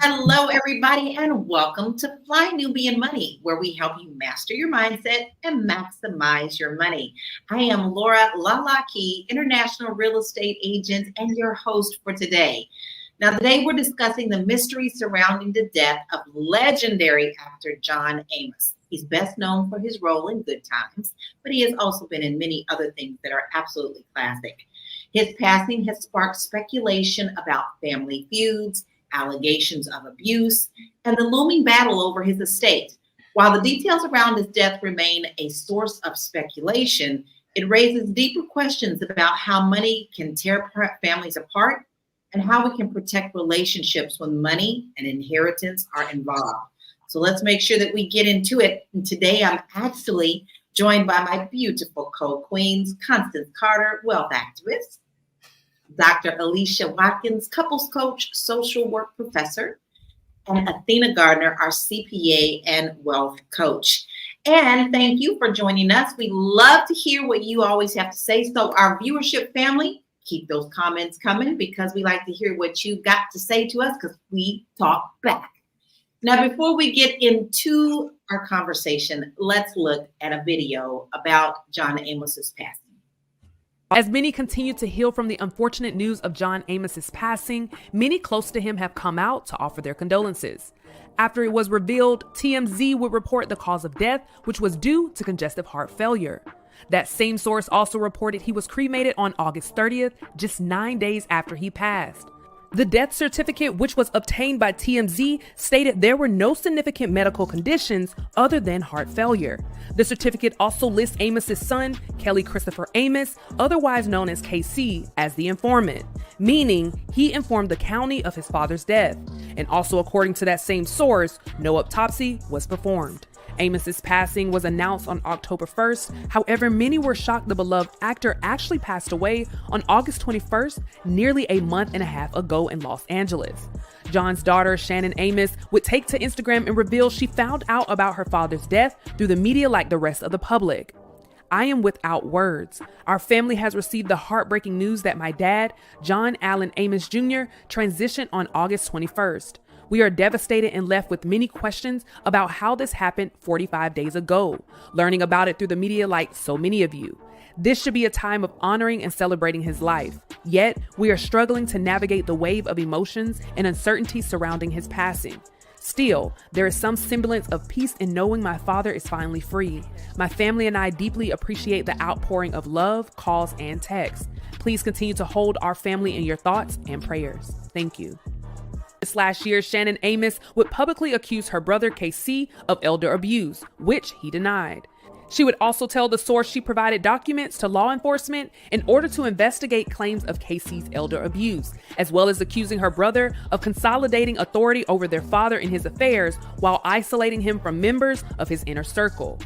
Hello, everybody, and welcome to Fly Nubian Money, where we help you master your mindset and maximize your money. I am Laura Lalaki, international real estate agent, and your host for today. Now, today we're discussing the mystery surrounding the death of legendary actor John Amos. He's best known for his role in Good Times, but he has also been in many other things that are absolutely classic. His passing has sparked speculation about family feuds, allegations of abuse, and the looming battle over his estate. While the details around his death remain a source of speculation, it raises deeper questions about how money can tear families apart and how we can protect relationships when money and inheritance are involved. So let's make sure that we get into it. And today I'm actually joined by my beautiful co-queens, Constance Carter, wealth activist, Dr. Alicia Watkins, couples coach, social work professor, and Athena Gardner, our CPA and wealth coach. And thank you for joining us. We love to hear what you always have to say. So our viewership family, keep those comments coming because we like to hear what you got to say to us because we talk back. Now, before we get into our conversation, let's look at a video about John Amos's passing. As many continue to heal from the unfortunate news of John Amos's passing, many close to him have come out to offer their condolences. After it was revealed, TMZ would report the cause of death, which was due to congestive heart failure. That same source also reported he was cremated on August 30th, just 9 days after he passed. The death certificate, which was obtained by TMZ, stated there were no significant medical conditions other than heart failure. The certificate also lists Amos's son, Kelly Christopher Amos, otherwise known as KC, as the informant, meaning he informed the county of his father's death. And also according to that same source, no autopsy was performed. Amos's passing was announced on October 1st. However, many were shocked the beloved actor actually passed away on August 21st, nearly a month and a half ago in Los Angeles. John's daughter, Shannon Amos, would take to Instagram and reveal she found out about her father's death through the media like the rest of the public. I am without words. Our family has received the heartbreaking news that my dad, John Allen Amos Jr., transitioned on August 21st. We are devastated and left with many questions about how this happened 45 days ago, learning about it through the media like so many of you. This should be a time of honoring and celebrating his life. Yet, we are struggling to navigate the wave of emotions and uncertainty surrounding his passing. Still, there is some semblance of peace in knowing my father is finally free. My family and I deeply appreciate the outpouring of love, calls, and texts. Please continue to hold our family in your thoughts and prayers. Thank you. This last year, Shannon Amos would publicly accuse her brother KC of elder abuse, which he denied. She would also tell the source she provided documents to law enforcement in order to investigate claims of KC's elder abuse, as well as accusing her brother of consolidating authority over their father in his affairs while isolating him from members of his inner circle.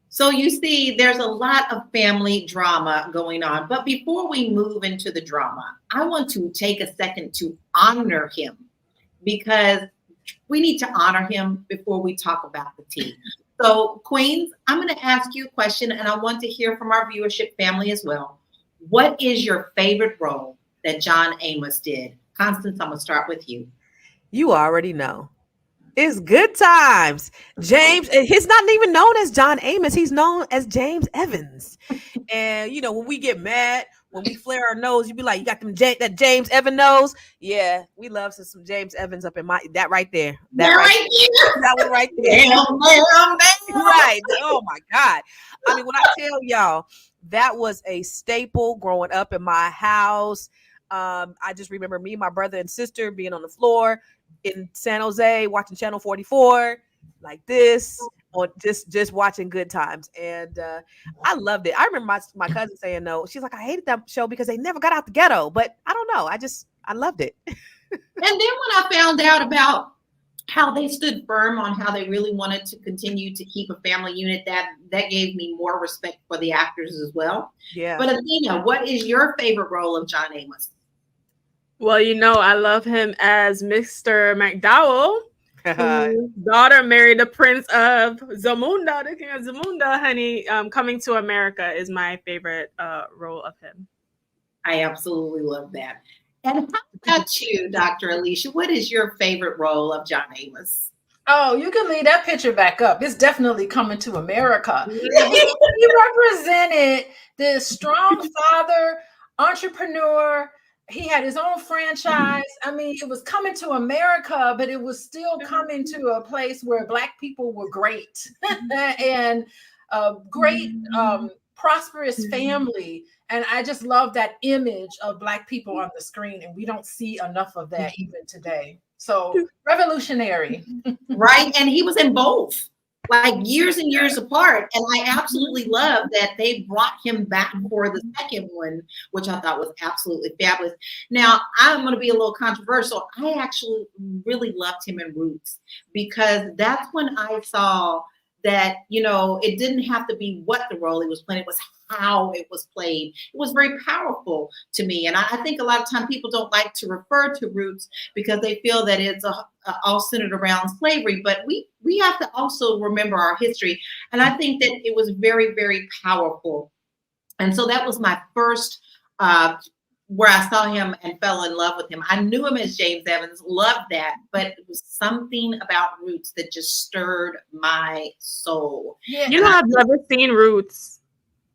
So you see, there's a lot of family drama going on. But before we move into the drama, I want to take a second to honor him because we need to honor him before we talk about the tea. So, Queens, I'm going to ask you a question, and I want to hear from our viewership family as well. What is your favorite role that John Amos did? Constance, I'm going to start with you. You already know. It's Good Times. James, he's not even known as John Amos. He's known as James Evans. And, you know, when we get mad, when we flare our nose, you be like, you got them that James Evans nose? Yeah, we love some James Evans up in that right there. That one right there. Damn. Right. Oh, my God. I mean, when I tell y'all, that was a staple growing up in my house. I just remember me, my brother and sister being on the floor in San Jose watching Channel 44 like this, or just watching Good Times. And I loved it. I remember my cousin saying no. She's like, I hated that show because they never got out the ghetto. But I don't know. I loved it. And then when I found out about how they stood firm on how they really wanted to continue to keep a family unit, that gave me more respect for the actors as well. Yeah. But Athena, what is your favorite role of John Amos? Well, you know, I love him as Mr. McDowell, whose daughter married the Prince of Zamunda, the King of Zamunda, honey. Coming to America is my favorite role of him. I absolutely love that. And how about you, Dr. Alicia? What is your favorite role of John Amos? Oh, you can leave that picture back up. It's definitely Coming to America. He represented this strong father, entrepreneur. He had his own franchise. I mean, it was coming to America, but it was still coming to a place where Black people were great and a great, prosperous family. And I just love that image of Black people on the screen. And we don't see enough of that even today. So revolutionary. Right. And he was in both, like years and years apart. And I absolutely love that they brought him back for the second one, which I thought was absolutely fabulous. Now, I'm going to be a little controversial. I actually really loved him in Roots, because that's when I saw that, you know, it didn't have to be what the role he was playing, it was how it was played. It was very powerful to me. And I think a lot of times people don't like to refer to Roots because they feel that it's all centered around slavery. But we have to also remember our history. And I think that it was very, very powerful. And so that was my first where I saw him and fell in love with him. I knew him as James Evans, loved that, but it was something about Roots that just stirred my soul. Yeah. You know, I've never seen Roots.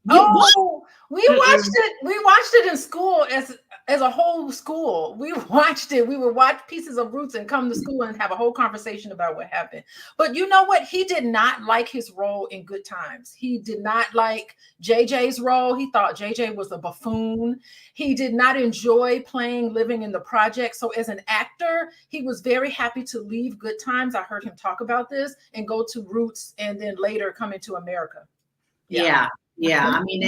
Oh, we watched it. We watched it in school as a whole school. We watched it. We would watch pieces of Roots and come to school and have a whole conversation about what happened. But you know what? He did not like his role in Good Times. He did not like JJ's role. He thought JJ was a buffoon. He did not enjoy playing Living in the Project. So as an actor, he was very happy to leave Good Times. I heard him talk about this and go to Roots and then later Coming to America. Yeah, I mean,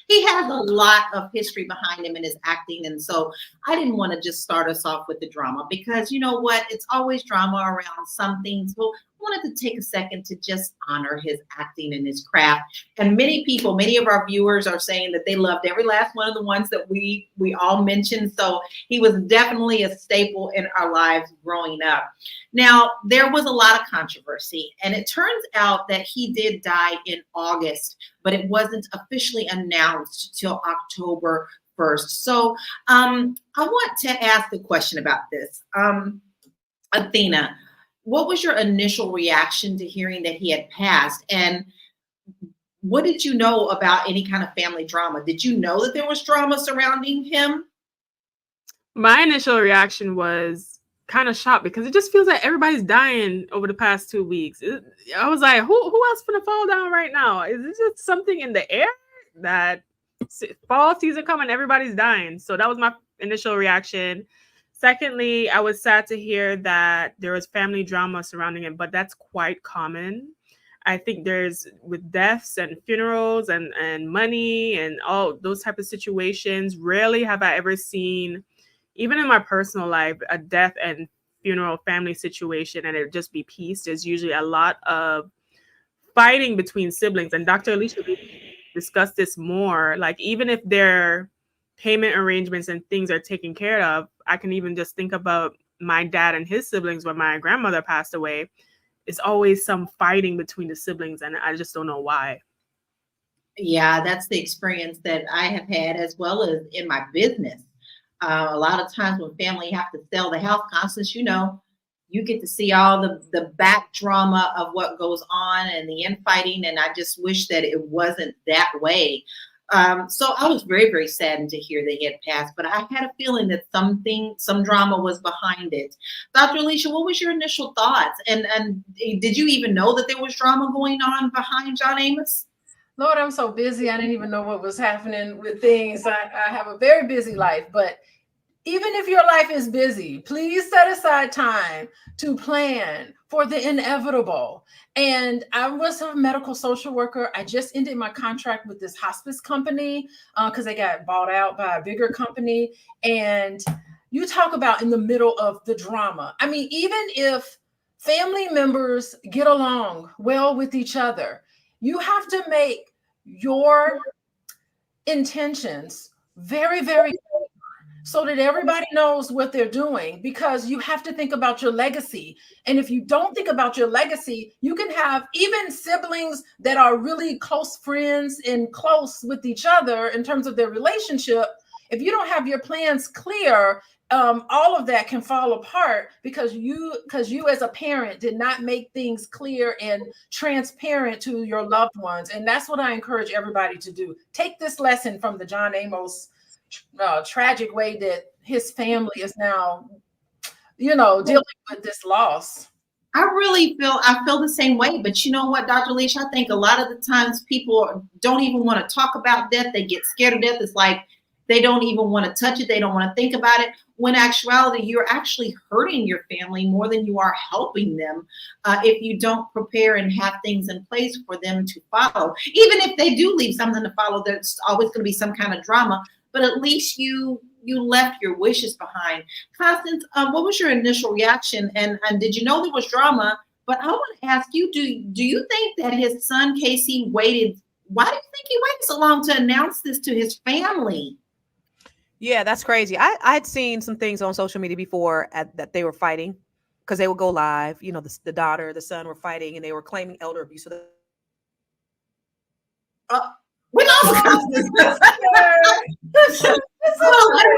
he has a lot of history behind him in his acting. And so I didn't want to just start us off with the drama, because you know what? It's always drama around something. So I wanted to take a second to just honor his acting and his craft. And many of our viewers are saying that they loved every last one of the ones that we all mentioned. So he was definitely a staple in our lives growing up. Now, there was a lot of controversy, and it turns out that he did die in August, but it wasn't officially announced till October 1st. So I want to ask the question about this. Athena, what was your initial reaction to hearing that he had passed? And what did you know about any kind of family drama? Did you know that there was drama surrounding him? My initial reaction was kind of shocked, because it just feels like everybody's dying over the past 2 weeks. I was like, who else gonna fall down right now? Is this just something in the air that fall season coming, everybody's dying? So that was my initial reaction. Secondly, I was sad to hear that there was family drama surrounding it, but that's quite common. I think there's, with deaths and funerals and money and all those type of situations, rarely have I ever seen, even in my personal life, a death and funeral family situation and it just be peace. There's usually a lot of fighting between siblings. And Dr. Alicia discussed this more. Like, even if their payment arrangements and things are taken care of, I can even just think about my dad and his siblings when my grandmother passed away. It's always some fighting between the siblings, and I just don't know why. Yeah, that's the experience that I have had, as well as in my business. A lot of times when family have to sell the house, Constance, you know, you get to see all the back drama of what goes on and the infighting. And I just wish that it wasn't that way. So I was very, very saddened to hear that he had passed, but I had a feeling that some drama was behind it. Dr. Alicia, what was your initial thoughts? And did you even know that there was drama going on behind John Amos? Lord, I'm so busy. I didn't even know what was happening with things. I have a very busy life, but even if your life is busy, please set aside time to plan for the inevitable. And I was a medical social worker. I just ended my contract with this hospice company because they got bought out by a bigger company. And you talk about in the middle of the drama. I mean, even if family members get along well with each other, you have to make your intentions very, very clear so that everybody knows what they're doing, because you have to think about your legacy. And if you don't think about your legacy, you can have even siblings that are really close friends and close with each other in terms of their relationship. If you don't have your plans clear, all of that can fall apart because you as a parent did not make things clear and transparent to your loved ones. And that's what I encourage everybody to do. Take this lesson from the John Amos tragic way that his family is now, dealing with this loss. I feel the same way. But you know what, Dr. Leash, I think a lot of the times people don't even want to talk about death. They get scared of death. It's like they don't even want to touch it. They don't want to think about it. When in actuality, you're actually hurting your family more than you are helping them if you don't prepare and have things in place for them to follow. Even if they do leave something to follow, there's always going to be some kind of drama. But at least you left your wishes behind. Constance, what was your initial reaction? And did you know there was drama? But I want to ask you, do you think that his son, Casey, waited? Why do you think he waited so long to announce this to his family? Yeah, that's crazy. I'd seen some things on social media before that they were fighting because they would go live. The daughter, the son were fighting and they were claiming elder abuse. So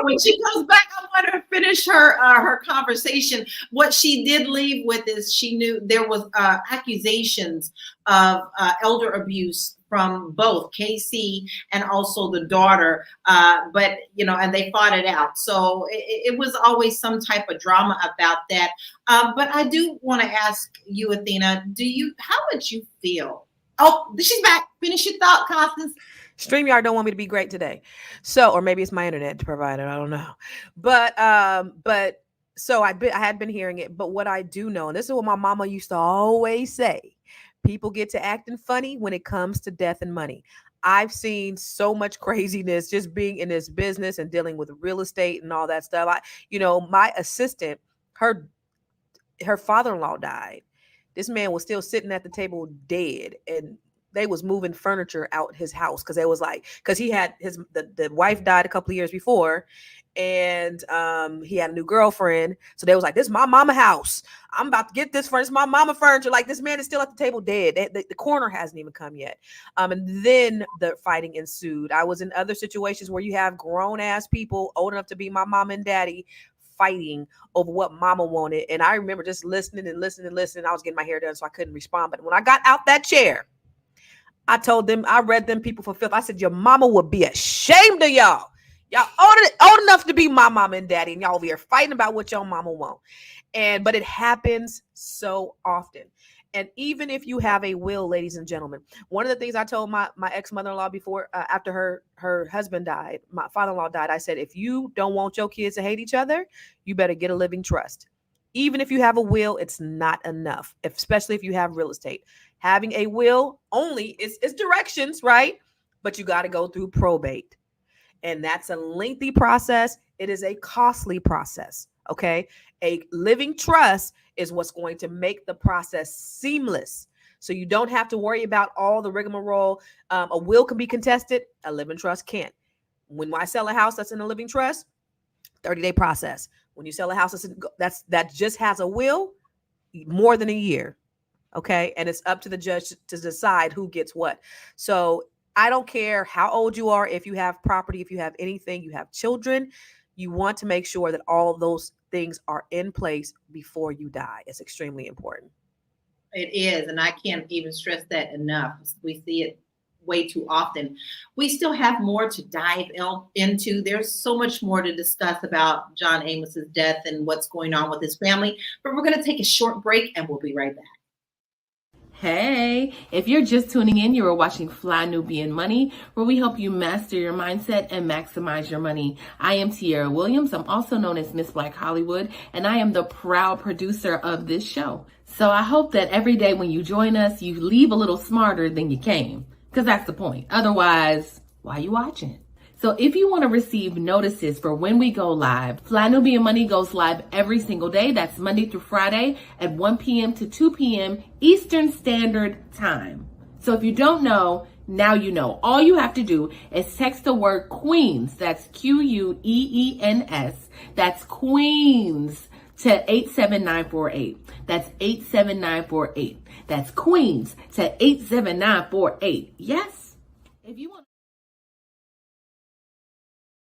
when she comes back, I want her to finish her conversation. What she did leave with is she knew there was accusations of elder abuse from both Casey and also the daughter, but and they fought it out. So it was always some type of drama about that. But I do want to ask you, Athena, how would you feel? Oh, she's back. Finish your thought, Constance. StreamYard don't want me to be great today. So, or maybe it's my internet provider. I don't know. But so I had been hearing it. But what I do know, and this is what my mama used to always say, people get to acting funny when it comes to death and money. I've seen so much craziness just being in this business and dealing with real estate and all that stuff. My assistant, her father-in-law died. This man was still sitting at the table dead, and they was moving furniture out his house because he had the wife died a couple of years before, and he had a new girlfriend. So they was like, "This is my mama house. I'm about to get this furniture. It's my mama furniture." Like, this man is still at the table dead. The coroner hasn't even come yet. And then the fighting ensued. I was in other situations where you have grown ass people old enough to be my mama and daddy fighting over what mama wanted. And I remember just listening. I was getting my hair done, so I couldn't respond. But when I got out that chair, I told them, I read them people for filth. I said, your mama would be ashamed of y'all. Y'all old enough to be my mama and daddy, and y'all over here fighting about what your mama want. But it happens so often. And even if you have a will, ladies and gentlemen, one of the things I told my ex-mother-in-law before, after her husband died, my father-in-law died, I said, if you don't want your kids to hate each other, you better get a living trust. Even if you have a will, it's not enough, especially if you have real estate. Having a will only is directions, right? But you got to go through probate. And that's a lengthy process. It is a costly process, okay? A living trust is what's going to make the process seamless. So you don't have to worry about all the rigmarole. A will can be contested. A living trust can't. When I sell a house that's in a living trust, 30-day process. When you sell a house that just has a will, more than a year. Okay. And it's up to the judge to decide who gets what. So I don't care how old you are. If you have property, if you have anything, you have children, you want to make sure that all those things are in place before you die. It's extremely important. It is. And I can't even stress that enough. We see it way too often. We still have more to dive into. There's so much more to discuss about John Amos's death and what's going on with his family. But we're going to take a short break and we'll be right back. Hey, if you're just tuning in, you are watching Fly Nubian Money, where we help you master your mindset and maximize your money. I am Tiara Williams. I'm also known as Miss Black Hollywood, and I am the proud producer of this show. So I hope that every day when you join us, you leave a little smarter than you came, because that's the point. Otherwise, why are you watching? So if you want to receive notices for when we go live, Fly Nubian Money goes live every single day. That's Monday through Friday at 1 p.m. to 2 p.m. Eastern Standard Time. So if you don't know, now you know. All you have to do is text the word Queens. That's Queens. That's Queens to 87948. That's 87948. That's Queens to 87948. Yes? If you want.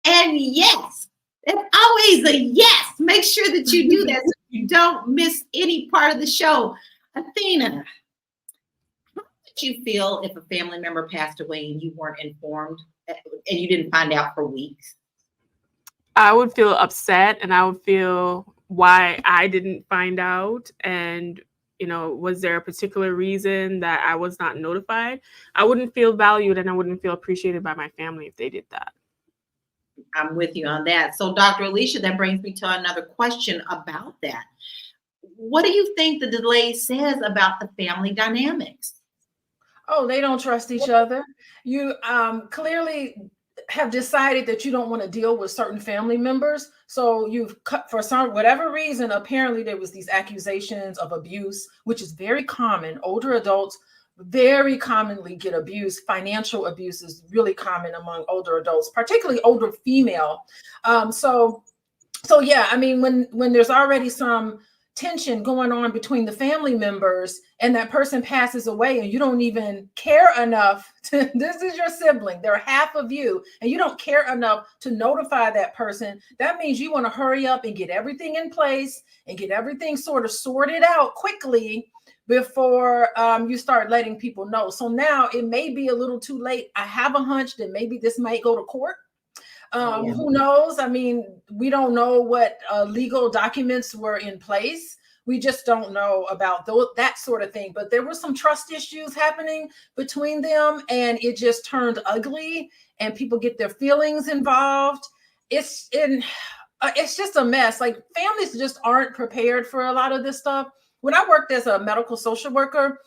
And yes, it's always a yes. Make sure that you do that so you don't miss any part of the show. Athena, how did you feel if a family member passed away and you weren't informed and you didn't find out for weeks? I would feel upset, and I would feel why I didn't find out, and was there a particular reason that I was not notified? I wouldn't feel valued, and I wouldn't feel appreciated by my family if they did that. I'm with you on that. So, Dr. Alicia, that brings me to another question about that. What do you think the delay says about the family dynamics? Oh, they don't trust each other. You clearly have decided that you don't want to deal with certain family members. So you've cut for whatever reason. Apparently there was these accusations of abuse, which is very common. Older adults very commonly get abused. Financial abuse is really common among older adults, particularly older female. So yeah, I mean, when there's already some tension going on between the family members and that person passes away and you don't even care enough to, this is your sibling, they're half of you, and you don't care enough to notify that person, that means you want to hurry up and get everything in place and get everything sort of sorted out quickly before you start letting people know. So now it may be a little too late. I have a hunch that maybe this might go to court. Who knows? I mean, we don't know what legal documents were in place. We just don't know about that sort of thing. But there were some trust issues happening between them, and it just turned ugly, and people get their feelings involved. It's just a mess. Like, families just aren't prepared for a lot of this stuff. When I worked as a medical social worker,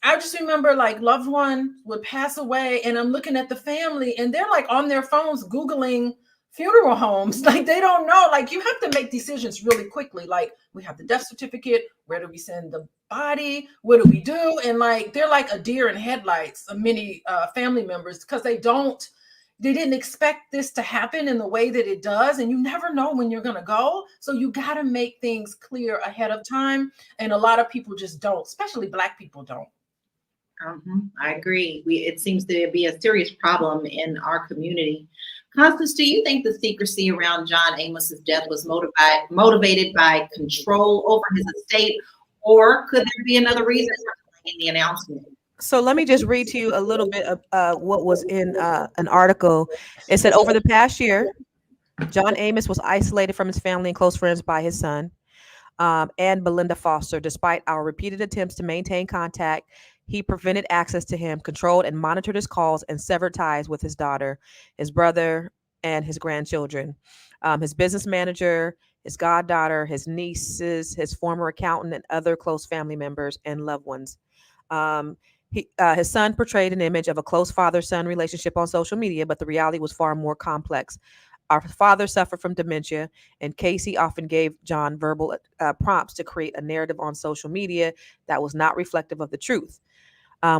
I just remember, like, loved one would pass away and I'm looking at the family and they're like on their phones Googling funeral homes. Like, they don't know. Like, you have to make decisions really quickly. Like, we have the death certificate. Where do we send the body? What do we do? And like, they're like a deer in headlights, many family members, because they didn't expect this to happen in the way that it does. And you never know when you're going to go. So you got to make things clear ahead of time. And a lot of people just don't, especially Black people don't. I agree. It seems to be a serious problem in our community. Constance, do you think the secrecy around John Amos's death was motivated by control over his estate, or could there be another reason for the announcement? So let me just read to you a little bit of what was in an article. It said, over the past year, John Amos was isolated from his family and close friends by his son and Belinda Foster. Despite our repeated attempts to maintain contact, he prevented access to him, controlled and monitored his calls, and severed ties with his daughter, his brother, and his grandchildren. His business manager, his goddaughter, his nieces, his former accountant, and other close family members and loved ones. His son portrayed an image of a close father-son relationship on social media, but the reality was far more complex. Our father suffered from dementia, and Casey often gave John verbal prompts to create a narrative on social media that was not reflective of the truth.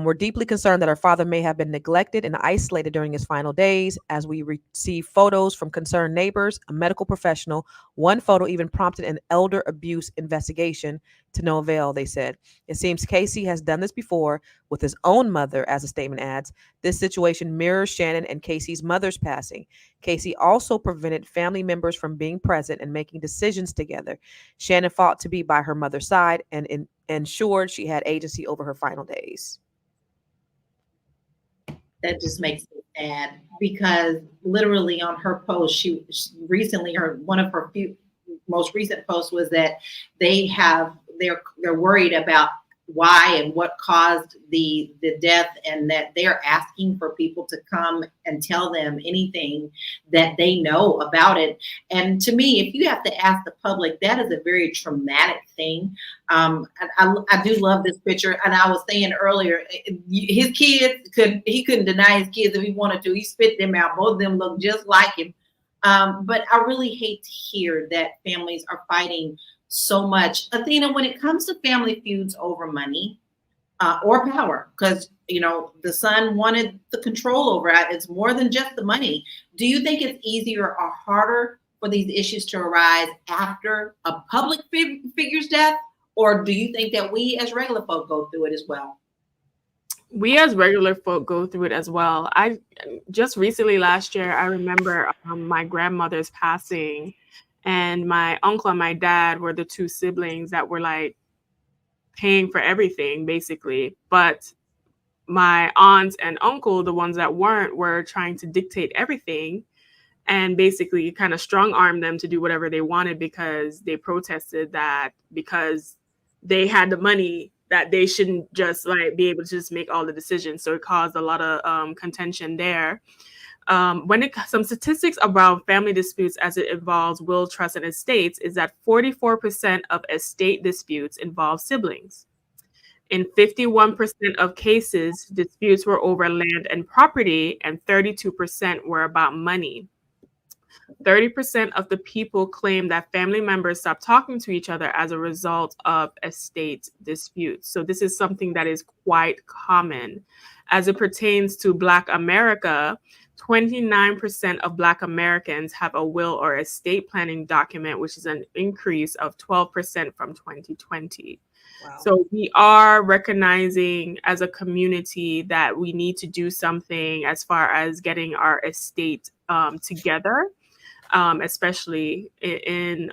We're deeply concerned that our father may have been neglected and isolated during his final days. As we receive photos from concerned neighbors, a medical professional, one photo even prompted an elder abuse investigation, to no avail, they said. It seems Casey has done this before with his own mother, as the statement adds. This situation mirrors Shannon and Casey's mother's passing. Casey also prevented family members from being present and making decisions together. Shannon fought to be by her mother's side and ensured she had agency over her final days. That just makes me sad, because literally on her post, she recently, one of her most recent posts was that they're worried about why and what caused the death, and that they're asking for people to come and tell them anything that they know about it. And to me, if you have to ask the public, that is a very traumatic thing. I do love this picture, and I was saying earlier, his kids he couldn't deny his kids if he wanted to. He spit them out. Both of them look just like him. But I really hate to hear that families are fighting so much. Athena, when it comes to family feuds over money or power, because the son wanted the control over it, it's more than just the money. Do you think it's easier or harder for these issues to arise after a public figure's death, or do you think that we as regular folk go through it as well? We as regular folk go through it as well. I just recently last year, I remember my grandmother's passing, and my uncle and my dad were the two siblings that were like paying for everything basically. But my aunts and uncle, the ones that weren't, were trying to dictate everything and basically kind of strong arm them to do whatever they wanted because they protested that because they had the money that they shouldn't just like be able to just make all the decisions. So it caused a lot of contention there. Some statistics about family disputes as it involves will, trust, and estates is that 44% of estate disputes involve siblings. In 51% of cases, disputes were over land and property, and 32% were about money. 30% of the people claim that family members stopped talking to each other as a result of estate disputes. So this is something that is quite common. As it pertains to Black America, 29% of Black Americans have a will or estate planning document, which is an increase of 12% from 2020. Wow. So we are recognizing as a community that we need to do something as far as getting our estate together, especially in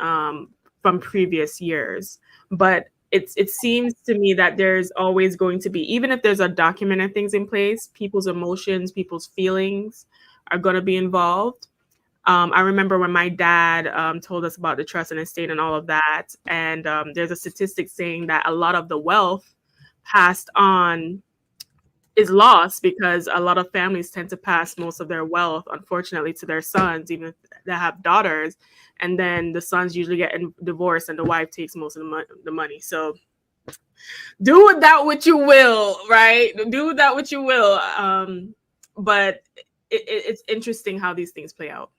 from previous years. But it seems to me that there's always going to be, even if there's a document and things in place, people's emotions, people's feelings are going to be involved. I remember when my dad told us about the trust and estate and all of that. And there's a statistic saying that a lot of the wealth passed on is lost because a lot of families tend to pass most of their wealth, unfortunately, to their sons, even if they have daughters. And then the sons usually get divorced and the wife takes most of the money. So do with that what you will, right? Do with that what you will. But it's interesting how these things play out.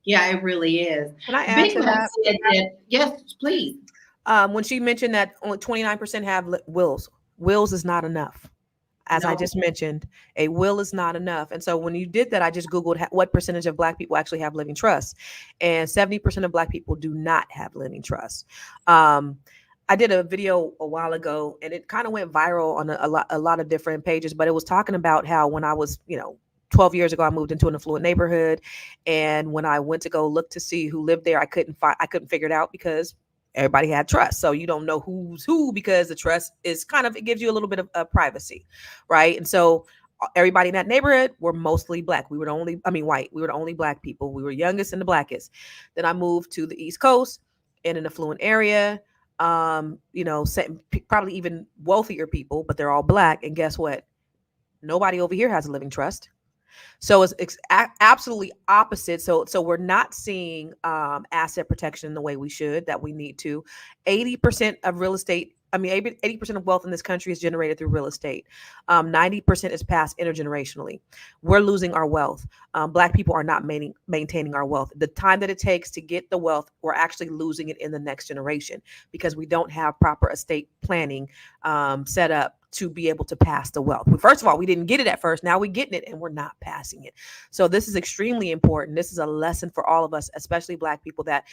Yeah, it really is. Can I add Big to Mac that? said that, yes, please. When she mentioned that only 29% have wills, wills is not enough. As I No. just mentioned, a will is not enough. And so when you did that, I just Googled what percentage of Black people actually have living trusts. And 70% of Black people do not have living trusts. I did a video a while ago and it kind of went viral on a lot of different pages, but it was talking about how when I was, 12 years ago, I moved into an affluent neighborhood. And when I went to go look to see who lived there, I couldn't figure it out because everybody had trust. So you don't know who's who because the trust is it gives you a little bit of privacy. Right. And so everybody in that neighborhood were mostly Black. We were white. We were the only Black people. We were youngest and the blackest. Then I moved to the East Coast in an affluent area. Probably even wealthier people, but they're all Black. And guess what? Nobody over here has a living trust. So it's absolutely opposite. So we're not seeing asset protection in the way we should, that we need to. 80% of real estate, 80% of wealth in this country is generated through real estate. 90% is passed intergenerationally. We're losing our wealth. Black people are not maintaining our wealth. The time that it takes to get the wealth, we're actually losing it in the next generation because we don't have proper estate planning set up to be able to pass the wealth. First of all, we didn't get it at first. Now we're getting it and we're not passing it. So this is extremely important. This is a lesson for all of us, especially Black people, that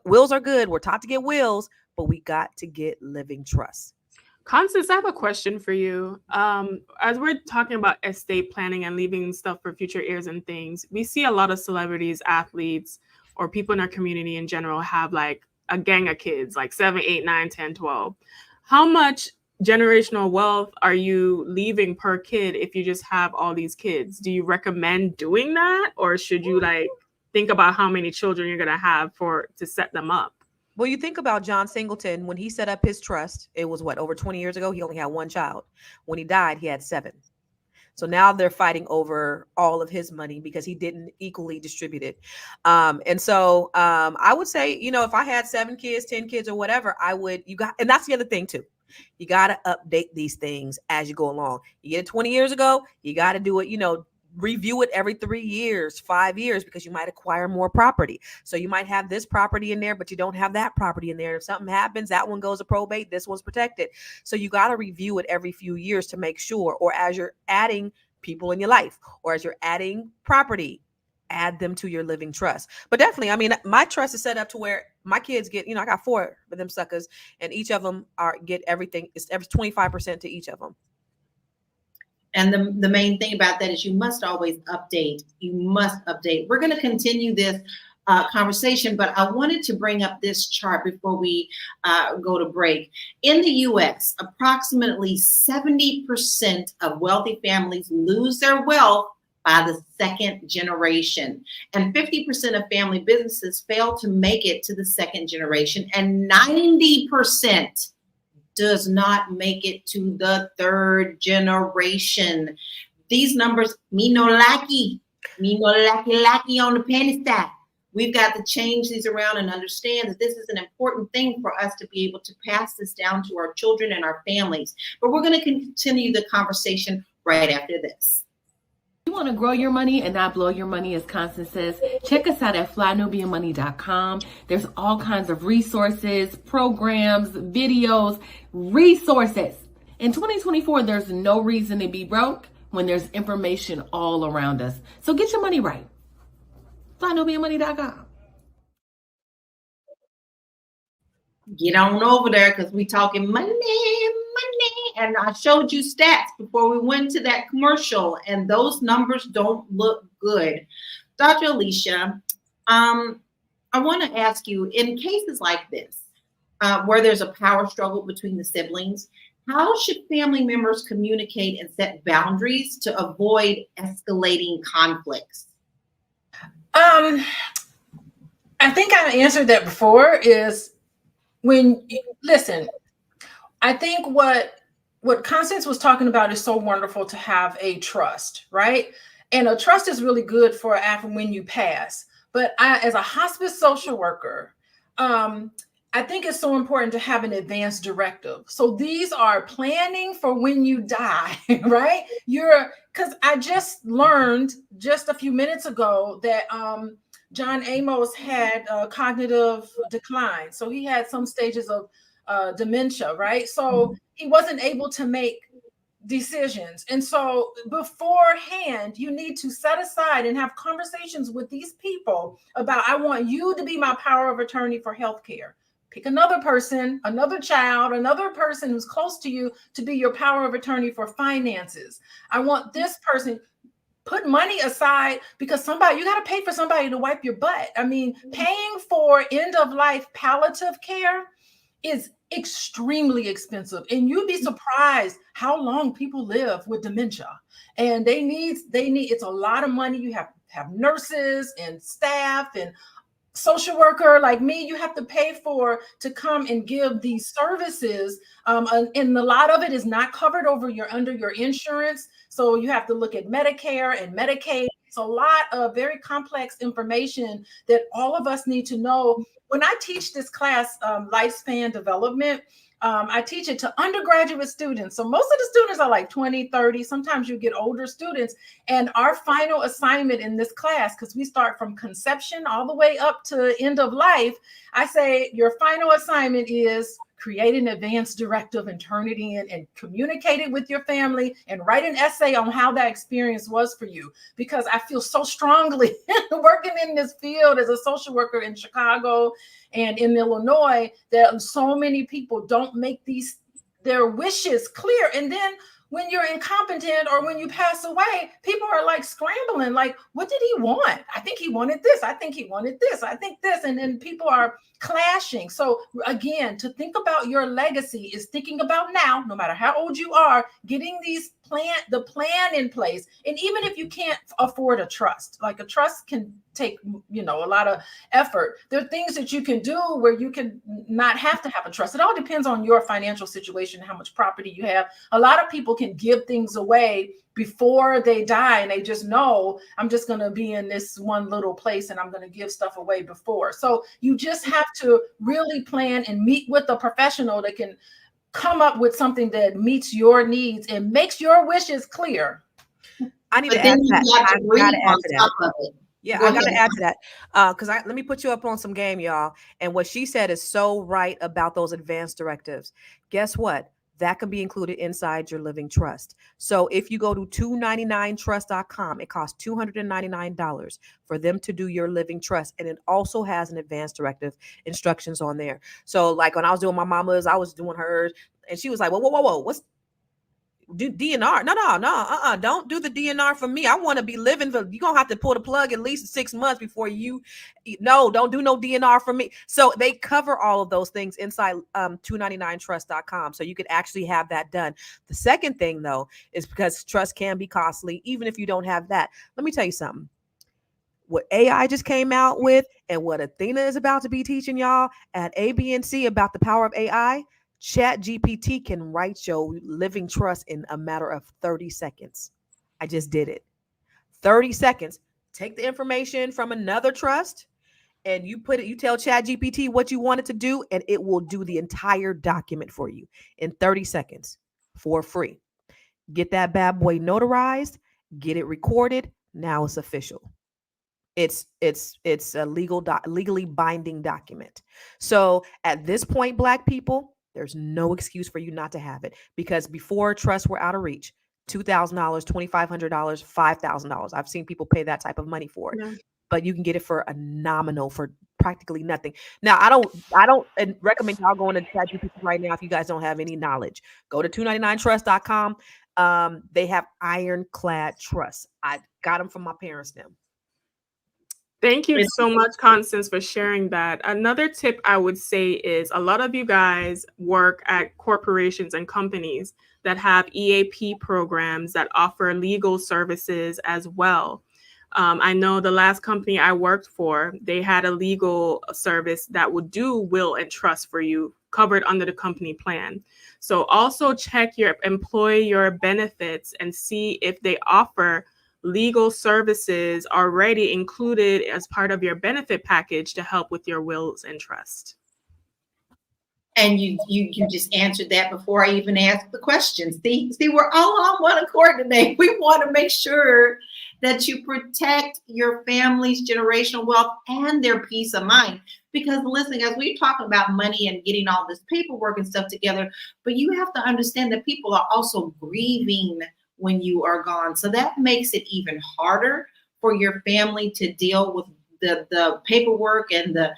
wills are good. We're taught to get wills, but we got to get living trusts. Constance, I have a question for you. As we're talking about estate planning and leaving stuff for future heirs and things, we see a lot of celebrities, athletes, or people in our community in general have like a gang of kids, like 7, 8, 9, 10, 12. How much generational wealth are you leaving per kid if you just have all these kids? Do you recommend doing that, or should you think about how many children you're going to have to set them up? Well, you think about John Singleton, when he set up his trust, it was over 20 years ago, he only had one child. When he died, he had 7. So now they're fighting over all of his money because he didn't equally distribute it. And so I would say, if I had 7 kids, 10 kids or whatever, and that's the other thing too. You got to update these things as you go along. You get it 20 years ago, you got to do it, review it every 3 years, 5 years, because you might acquire more property. So you might have this property in there, but you don't have that property in there. If something happens, that one goes to probate, this one's protected. So you got to review it every few years to make sure, or as you're adding people in your life, or as you're adding property, add them to your living trust. But definitely, my trust is set up to where my kids get, I got 4 of them suckers, and each of them get everything. It's 25% to each of them. And the main thing about that is you must always update. You must update. We're going to continue this conversation, but I wanted to bring up this chart before we go to break. In the U.S., approximately 70% of wealthy families lose their wealth by the second generation. And 50% of family businesses fail to make it to the second generation. And 90% does not make it to the third generation. These numbers, me no lucky on the penny stack. We've got to change these around and understand that this is an important thing for us to be able to pass this down to our children and our families. But we're going to continue the conversation right after this. You want to grow your money and not blow your money, as Constance says, check us out at flynubianmoney.com. There's all kinds of resources, programs, videos, resources. In 2024, there's no reason to be broke when there's information all around us. So get your money right. flynubianmoney.com. Get on over there because we talking money. And I showed you stats before we went to that commercial, and those numbers don't look good. Dr. Alicia, I want to ask you, in cases like this, where there's a power struggle between the siblings, how should family members communicate and set boundaries to avoid escalating conflicts? I think I answered that before. Is when listen, I think what Constance was talking about is so wonderful, to have a trust, right? And a trust is really good for after when you pass. But as a hospice social worker, I think it's so important to have an advance directive. So these are planning for when you die, right? Because I just learned just a few minutes ago that John Amos had cognitive decline. So he had some stages of dementia, right? So he wasn't able to make decisions. And so beforehand, you need to set aside and have conversations with these people about, I want you to be my power of attorney for healthcare. Pick another person, another child, another person who's close to you to be your power of attorney for finances. I want this person. Put money aside, because you got to pay for somebody to wipe your butt. I mean, paying for end of life palliative care is extremely expensive, and you'd be surprised how long people live with dementia. And they need it's a lot of money. You have nurses and staff and social worker like me, you have to pay for to come and give these services. And a lot of it is not covered under your insurance. So you have to look at Medicare and Medicaid. It's a lot of very complex information that all of us need to know. When I teach this class, lifespan development, I teach it to undergraduate students. So most of the students are like 20, 30. Sometimes you get older students. And our final assignment in this class, because we start from conception all the way up to end of life, I say your final assignment is create an advance directive and turn it in and communicate it with your family and write an essay on how that experience was for you. Because I feel so strongly working in this field as a social worker in Chicago and in Illinois that so many people don't make their wishes clear. And then when you're incompetent or when you pass away, people are like scrambling, like, what did he want? I think he wanted this. I think he wanted this. I think this. And then people are clashing. So again, to think about your legacy is thinking about now, no matter how old you are, getting the plan in place. And even if you can't afford a trust, like a trust can take, a lot of effort. There are things that you can do where you can not have to have a trust. It all depends on your financial situation, how much property you have. A lot of people can give things away before they die, and they just know, I'm just going to be in this one little place and I'm going to give stuff away before. So you just have to really plan and meet with a professional that can come up with something that meets your needs and makes your wishes clear. I need to add that. I got to add to that. Yeah, I got to add to that because let me put you up on some game, y'all. And what she said is so right about those advanced directives. Guess what? That can be included inside your living trust. So if you go to 299trust.com, it costs $299 for them to do your living trust. And it also has an advanced directive instructions on there. So like when I was doing my mama's, I was doing hers, and she was like, whoa, do DNR. No. Don't do the DNR for me. I want to be living. You're going to have to pull the plug at least 6 months before don't do no DNR for me. So they cover all of those things inside 299trust.com. So you could actually have that done. The second thing, though, is because trust can be costly, even if you don't have that. Let me tell you something. What AI just came out with and what Athena is about to be teaching y'all at ABNC about the power of AI, ChatGPT can write your living trust in a matter of 30 seconds. I just did it. 30 seconds. Take the information from another trust and you tell ChatGPT what you want it to do, and it will do the entire document for you in 30 seconds for free. Get that bad boy notarized, get it recorded. Now it's official. It's a legally binding document. So at this point, Black people, there's no excuse for you not to have it, because before trusts were out of reach, $2,000, $2,500, $5,000. I've seen people pay that type of money for it, but you can get it for a nominal, for practically nothing. Now, I don't recommend y'all going to ChatGPT right now if you guys don't have any knowledge. Go to 299trust.com. They have ironclad trusts. I got them from my parents now. Thank you so much, Constance, for sharing that. Another tip I would say is a lot of you guys work at corporations and companies that have EAP programs that offer legal services as well. I know the last company I worked for, they had a legal service that would do will and trust for you, covered under the company plan. So also check your employer benefits and see if they offer legal services already included as part of your benefit package to help with your wills and trust. And you just answered that before I even asked the question. See, we're all on one accord today. We want to make sure that you protect your family's generational wealth and their peace of mind. Because listen, as we talk about money and getting all this paperwork and stuff together, but you have to understand that people are also grieving when you are gone. So that makes it even harder for your family to deal with the paperwork and the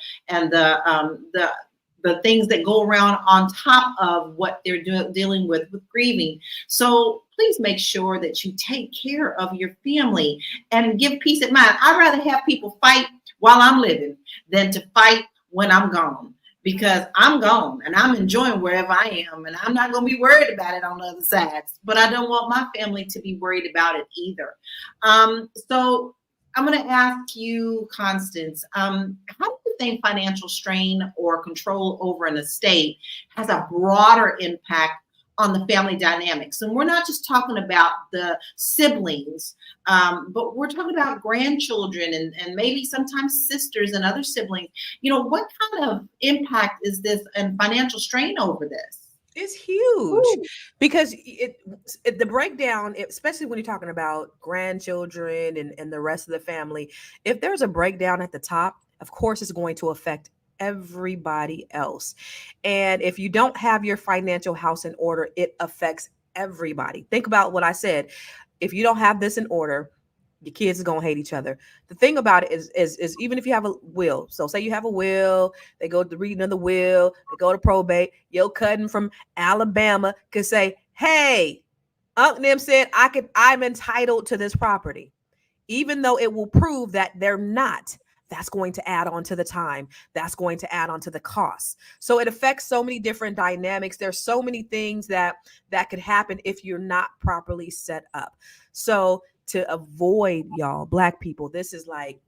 things that go around on top of what they're dealing with grieving. So please make sure that you take care of your family and give peace of mind. I'd rather have people fight while I'm living than to fight when I'm gone, because I'm gone and I'm enjoying wherever I am, and I'm not going to be worried about it on the other side. But I don't want my family to be worried about it either. So I'm going to ask you, Constance, how do you think financial strain or control over an estate has a broader impact on the family dynamics? And we're not just talking about the siblings, but we're talking about grandchildren and maybe sometimes sisters and other siblings. What kind of impact is this and financial strain over this? It's huge. Because the breakdown, especially when you're talking about grandchildren and the rest of the family, if there's a breakdown at the top, of course, it's going to affect everybody else. And if you don't have your financial house in order, it affects everybody. Think about what I said. If you don't have this in order, your kids are going to hate each other. The thing about it is even if you have a will, so say you have a will, they go to reading of the will, they go to probate, your cousin from Alabama could say, hey, Unc Nim said I'm entitled to this property, even though it will prove that they're not. That's going to add on to the time. That's going to add on to the costs. So it affects so many different dynamics. There's so many things that could happen if you're not properly set up. So to avoid, y'all, Black people, this is like,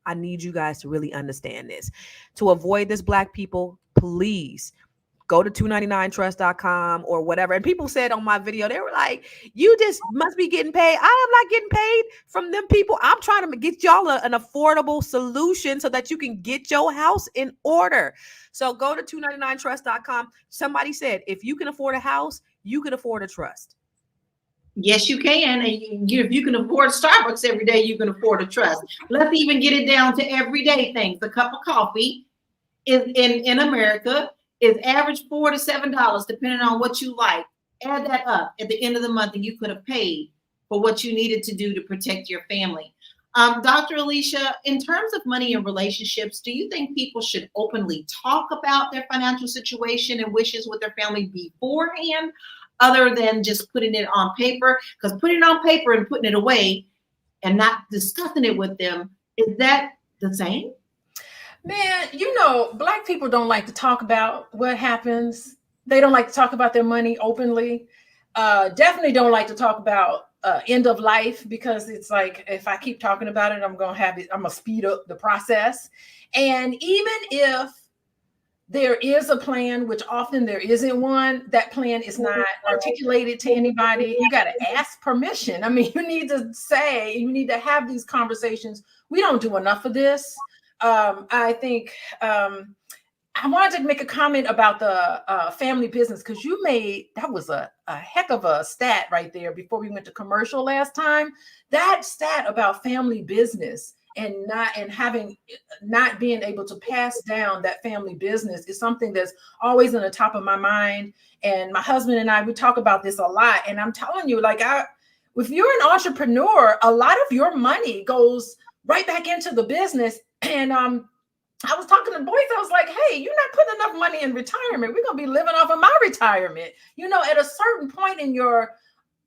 I need you guys to really understand this. To avoid this, Black people, please go to 299trust.com or whatever. And people said on my video, they were like, you just must be getting paid. I am not getting paid from them people. I'm trying to get y'all an affordable solution so that you can get your house in order. So go to 299trust.com. Somebody said, if you can afford a house, you can afford a trust. Yes, you can. And if you can afford Starbucks every day, you can afford a trust. Let's even get it down to everyday things. A cup of coffee in America is average $4 to $7, depending on what you like. Add that up at the end of the month, and you could have paid for what you needed to do to protect your family. Dr. Alicia, in terms of money and relationships, do you think people should openly talk about their financial situation and wishes with their family beforehand? other than just putting it on paper? Because putting it on paper and putting it away and not discussing it with them, is that the same? Man, Black people don't like to talk about what happens. They don't like to talk about their money openly. Definitely don't like to talk about end of life, because it's like, if I keep talking about it, I'm gonna speed up the process. And even if there is a plan, which often there isn't one, that plan is not articulated to anybody. You got to ask permission. I mean, you need to have these conversations. We don't do enough of this. I think I wanted to make a comment about the family business, because that was a heck of a stat right there before we went to commercial last time. That stat about family business and not being able to pass down that family business is something that's always on the top of my mind. And my husband and I, we talk about this a lot. And I'm telling you, if you're an entrepreneur, a lot of your money goes right back into the business. And I was talking to boys. I was like, hey, you're not putting enough money in retirement. We're going to be living off of my retirement. At a certain point in your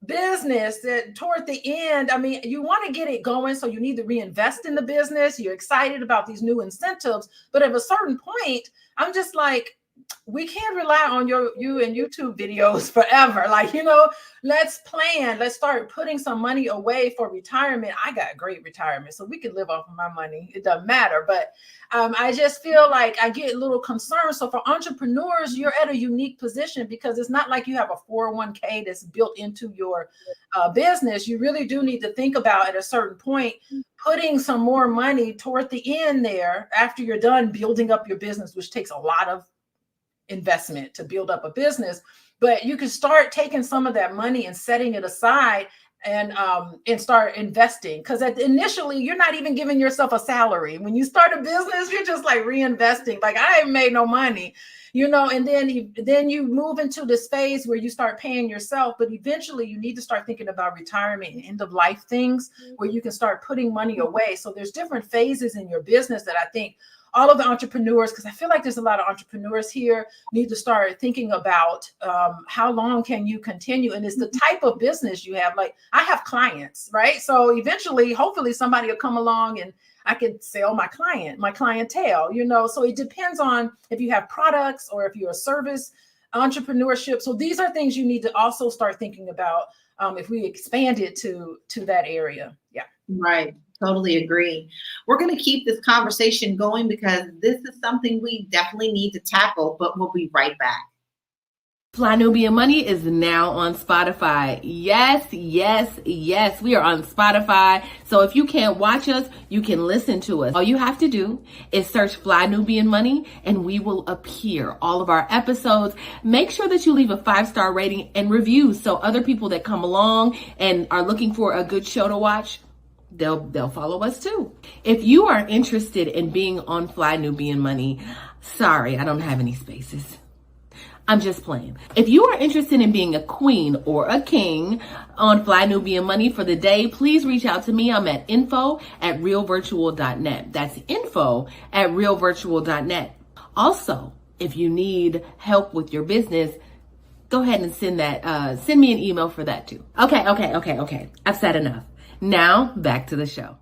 business, that toward the end, I mean, you want to get it going. So you need to reinvest in the business. You're excited about these new incentives. But at a certain point, I'm just like, we can't rely on you and YouTube videos forever. Let's plan. Let's start putting some money away for retirement. I got a great retirement, so we could live off of my money. It doesn't matter. But I just feel like I get a little concerned. So for entrepreneurs, you're at a unique position, because it's not like you have a 401k that's built into your business. You really do need to think about, at a certain point, putting some more money toward the end there after you're done building up your business, which takes a lot of investment to build up a business. But you can start taking some of that money and setting it aside and start investing, because initially you're not even giving yourself a salary. When you start a business, you're just like reinvesting, like I ain't made no money, and then you move into this phase where you start paying yourself. But eventually you need to start thinking about retirement and end of life things where you can start putting money away. So there's different phases in your business that I think all of the entrepreneurs, because I feel like there's a lot of entrepreneurs here, need to start thinking about how long can you continue? And it's the type of business you have. Like, I have clients, right? So eventually, hopefully somebody will come along and I can sell my clientele, so it depends on if you have products or if you're a service entrepreneurship. So these are things you need to also start thinking about if we expand it to that area. Yeah. Right. Totally agree. We're going to keep this conversation going, because this is something we definitely need to tackle, but we'll be right back. Fly Nubian Money is now on Spotify. Yes, yes, yes. We are on Spotify. So if you can't watch us, you can listen to us. All you have to do is search Fly Nubian Money and we will appear. All of our episodes. Make sure that you leave a 5-star rating and review, so other people that come along and are looking for a good show to watch, they'll follow us too. If you are interested in being on Fly Nubian Money, sorry, I don't have any spaces. I'm just playing. If you are interested in being a queen or a king on Fly Nubian Money for the day, please reach out to me. I'm at info@realvirtual.net. That's info@realvirtual.net. Also, if you need help with your business, go ahead and send me an email for that too. Okay. I've said enough. Now back to the show.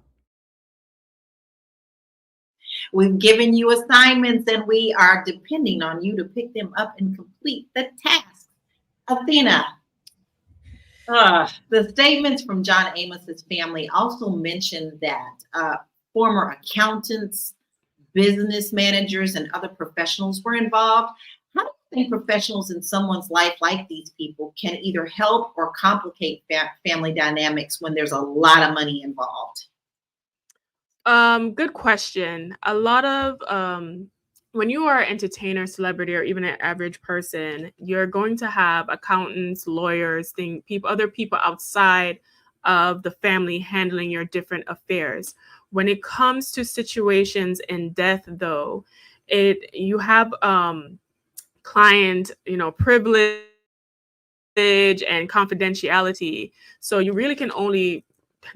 We've given you assignments and we are depending on you to pick them up and complete the task. Athena, the statements from John Amos's family also mentioned that former accountants, business managers, and other professionals were involved. How do you think professionals in someone's life like these people can either help or complicate family dynamics when there's a lot of money involved? Good question. A lot of when you are an entertainer, celebrity, or even an average person, you're going to have accountants, lawyers, other people outside of the family handling your different affairs. When it comes to situations in death, though, you have client, privilege and confidentiality. So you really can only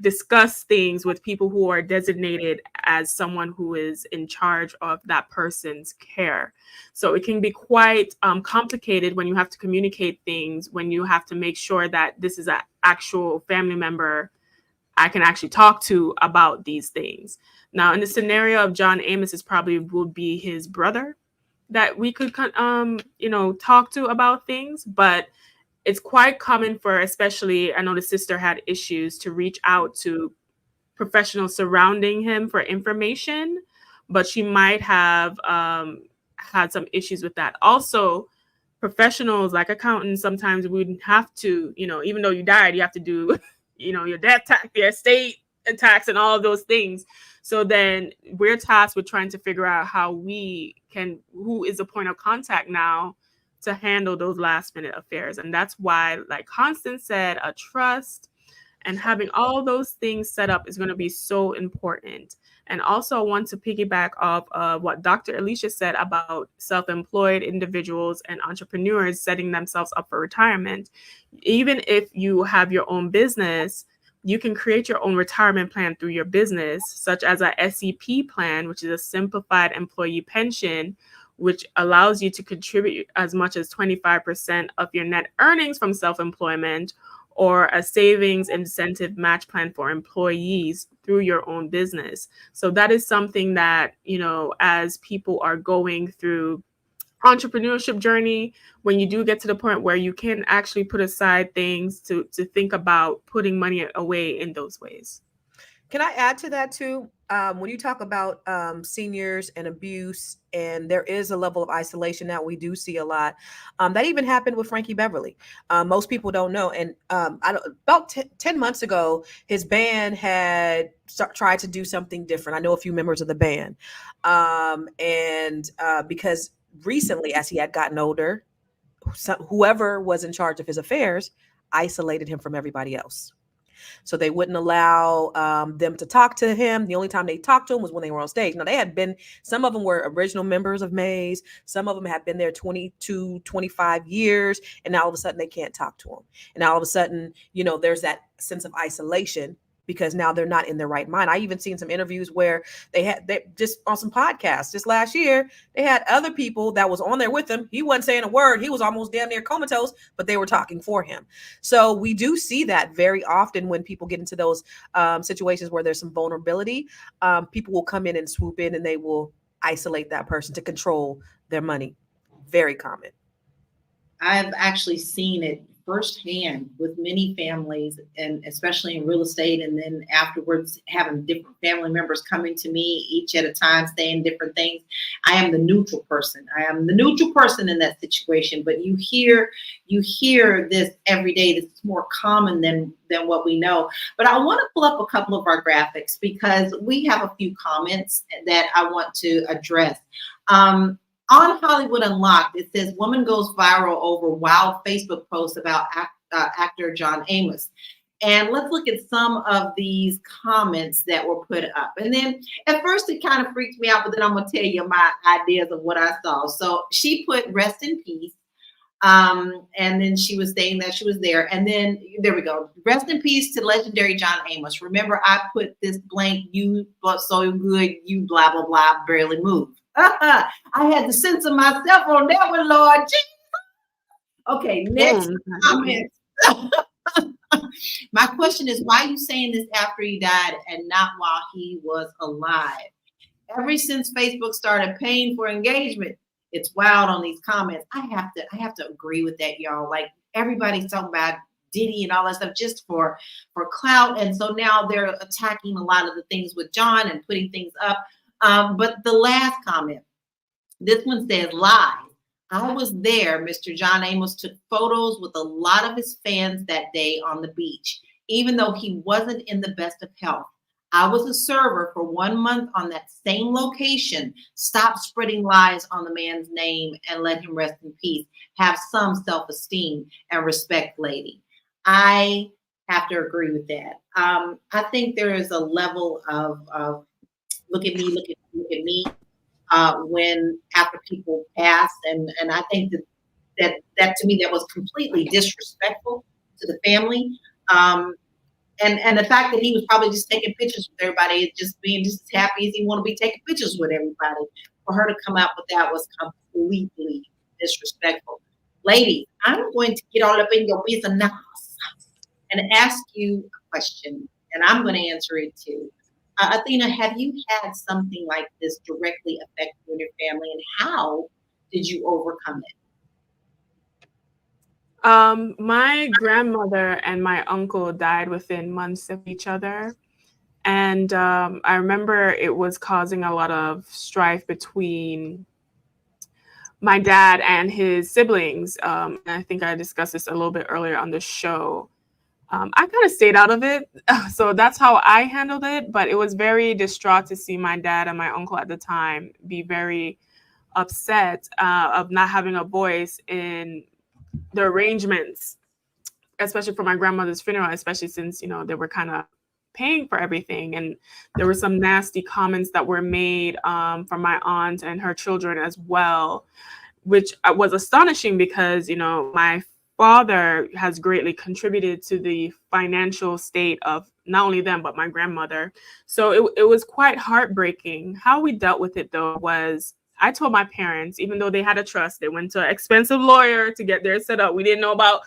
discuss things with people who are designated as someone who is in charge of that person's care. So it can be quite complicated when you have to communicate things, when you have to make sure that this is an actual family member I can actually talk to about these things. Now, in the scenario of John Amos, it probably would be his brother that we could, talk to about things, but it's quite common for, especially, I know the sister had issues to reach out to professionals surrounding him for information, but she might have had some issues with that. Also, professionals like accountants, sometimes we have to, even though you died, you have to do, your death tax, your estate tax, and all of those things. So then we're tasked with trying to figure out who is the point of contact now to handle those last minute affairs. And that's why, like Constance said, a trust and having all those things set up is going to be so important. And also I want to piggyback off of what Dr. Alicia said about self-employed individuals and entrepreneurs setting themselves up for retirement. Even if you have your own business, you can create your own retirement plan through your business, such as a SEP plan, which is a simplified employee pension, which allows you to contribute as much as 25% of your net earnings from self-employment, or a savings incentive match plan for employees through your own business. So that is something that, as people are going through entrepreneurship journey, when you do get to the point where you can actually put aside things to think about putting money away in those ways. Can I add to that too? When you talk about seniors and abuse, and there is a level of isolation that we do see a lot. That even happened with Frankie Beverly. Most people don't know. And about 10 months ago, his band had tried to do something different. I know a few members of the band. Because recently, as he had gotten older, whoever was in charge of his affairs isolated him from everybody else. So they wouldn't allow them to talk to him. The only time they talked to him was when they were on stage. Now, some of them were original members of Maze. Some of them have been there 22, 25 years. And now all of a sudden they can't talk to him. And now all of a sudden, there's that sense of isolation because now they're not in their right mind. I even seen some interviews where they just on some podcasts just last year, they had other people that was on there with him. He wasn't saying a word. He was almost damn near comatose, but they were talking for him. So we do see that very often when people get into those situations where there's some vulnerability, people will come in and swoop in and they will isolate that person to control their money. Very common. I've actually seen it firsthand with many families, and especially in real estate, and then afterwards having different family members coming to me each at a time saying different things. I am the neutral person. In that situation, but you hear this every day. This is more common than what we know. But I want to pull up a couple of our graphics because we have a few comments that I want to address. On Hollywood Unlocked, it says, woman goes viral over wild Facebook posts about actor John Amos. And let's look at some of these comments that were put up. And then at first it kind of freaked me out, but then I'm going to tell you my ideas of what I saw. So she put rest in peace. And then she was saying that she was there. And then there we go. Rest in peace to legendary John Amos. Remember, I put this blank, you but so good, you blah, blah, blah, barely moved. I had to censor myself on that one, Lord Jesus. Okay, next comment. My question is, why are you saying this after he died and not while he was alive? Ever since Facebook started paying for engagement, it's wild on these comments. I have to agree with that, y'all. Like, everybody's talking about Diddy and all that stuff just for clout, and so now they're attacking a lot of the things with John and putting things up. But the last comment, this one says, lies. I was there. Mr. John Amos took photos with a lot of his fans that day on the beach, even though he wasn't in the best of health. I was a server for 1 month on that same location. Stop spreading lies on the man's name and let him rest in peace. Have some self-esteem and respect, lady. I have to agree with that. I think there is a level of look at me, look at me, when after people pass, and I think that to me that was completely disrespectful to the family. And the fact that he was probably just taking pictures with everybody, just being just as happy as he want to be taking pictures with everybody, for her to come out with that was completely disrespectful. Ladies, I'm going to get all up in your business now and ask you a question, and I'm going to answer it too. Athena, have you had something like this directly affect you and your family, and how did you overcome it? My grandmother and my uncle died within months of each other. And I remember it was causing a lot of strife between my dad and his siblings. And I think I discussed this a little bit earlier on the show. I kind of stayed out of it. So that's how I handled it. But it was very distraught to see my dad and my uncle at the time be very upset of not having a voice in the arrangements, especially for my grandmother's funeral, especially since, they were kind of paying for everything. And there were some nasty comments that were made from my aunt and her children as well, which was astonishing because, my father has greatly contributed to the financial state of not only them, but my grandmother. So it was quite heartbreaking. How we dealt with it, though, was I told my parents, even though they had a trust, they went to an expensive lawyer to get theirs set up. We didn't know about